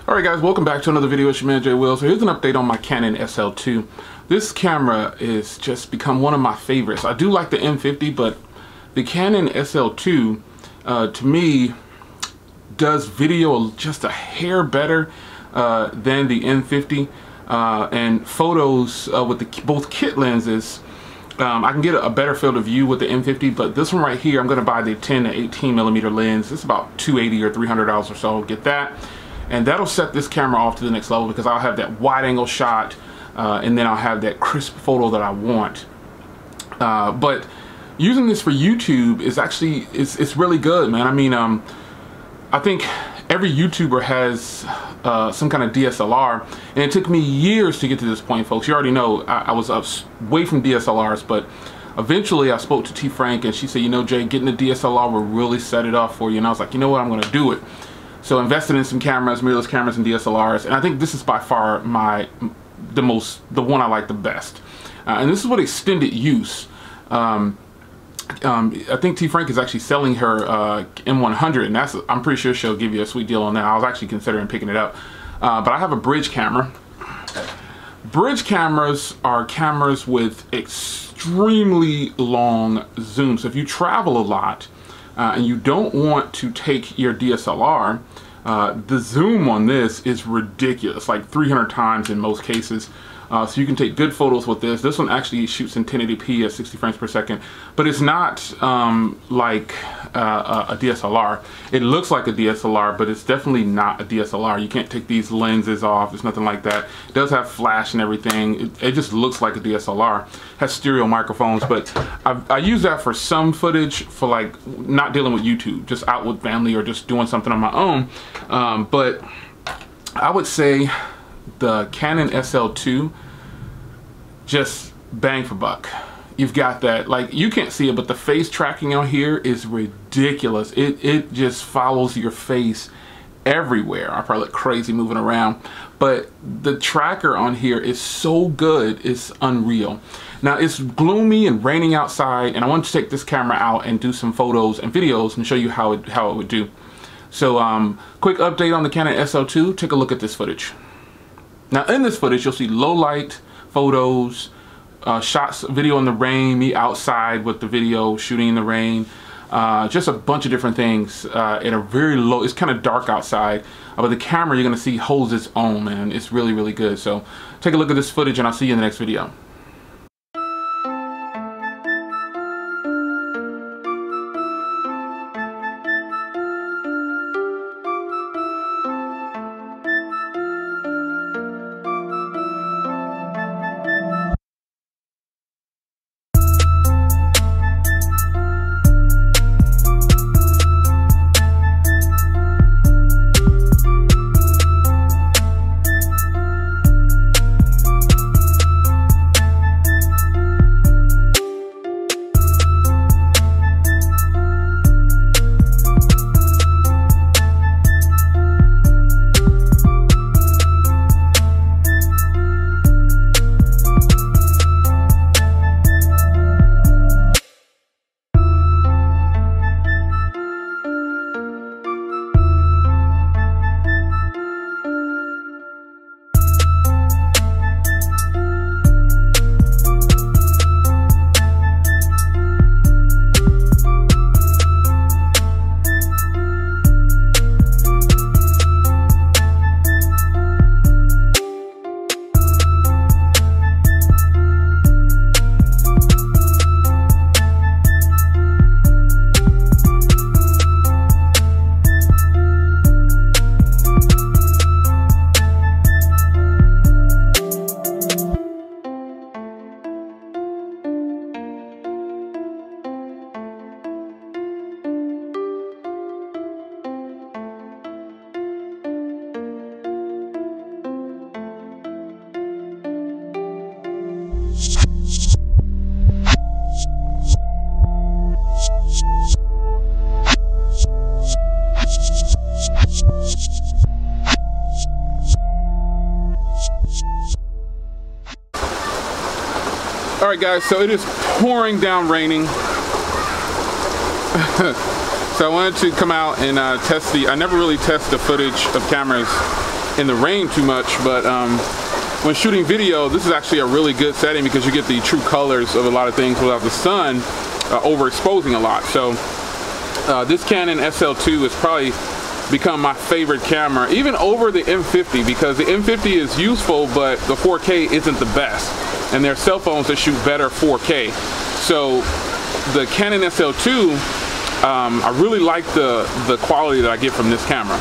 Alright guys, welcome back to another video. It's your man Jay Will. So here's an update on my Canon SL2. This camera is just become one of my favorites. I do like the M50, but the Canon SL2 to me does video just a hair better than the M50, and photos with both kit lenses. I can get a better field of view with the M50, but this one right here, I'm going to buy the 10 to 18 millimeter lens. It's about $280 or $300 or so. Get that, and that'll set this camera off to the next level because I'll have that wide angle shot, and then I'll have that crisp photo that I want. But using this for YouTube is actually it's really good, man. I mean, I think every YouTuber has some kind of DSLR, and it took me years to get to this point, folks. You already know I was way from DSLRs, but eventually I spoke to T. Frank, and she said, you know, Jay, getting a DSLR will really set it off for you. And I was like, you know what, I'm going to do it. So I invested in some cameras, mirrorless cameras and DSLRs, and I think this is by far the one I like the best. And this is what extended use. I think T. Frank is actually selling her M100, and I'm pretty sure she'll give you a sweet deal on that. I was actually considering picking it up. But I have a bridge camera. Bridge cameras are cameras with extremely long zoom. So if you travel a lot and you don't want to take your DSLR, the zoom on this is ridiculous, like 300 times in most cases. So you can take good photos with this. This one actually shoots in 1080p at 60 frames per second, but it's not like a DSLR. It looks like a DSLR, but it's definitely not a DSLR. You can't take these lenses off. There's nothing like that. It does have flash and everything. It just looks like a DSLR. It has stereo microphones, but I use that for some footage, for like not dealing with YouTube, just out with family or just doing something on my own. But I would say the Canon SL2, just bang for buck. You've got that, like, you can't see it, but the face tracking on here is ridiculous. It just follows your face everywhere. I probably look crazy moving around, but the tracker on here is so good, it's unreal. Now it's gloomy and raining outside, and I want to take this camera out and do some photos and videos and show you how it would do. So quick update on the Canon SL2. Take a look at this footage. Now in this footage, you'll see low light photos, shots, video in the rain, me outside with the video shooting in the rain, just a bunch of different things at a very low, it's kind of dark outside, but the camera you're gonna see holds its own, man. It's really, really good. So take a look at this footage and I'll see you in the next video. Alright guys, so it is pouring down raining. So I wanted to come out and test I never really test the footage of cameras in the rain too much, but when shooting video, this is actually a really good setting because you get the true colors of a lot of things without the sun overexposing a lot. So this Canon SL2 has probably become my favorite camera, even over the M50, because the M50 is useful, but the 4K isn't the best. And there are cell phones that shoot better 4K. So the Canon SL2, I really like the quality that I get from this camera.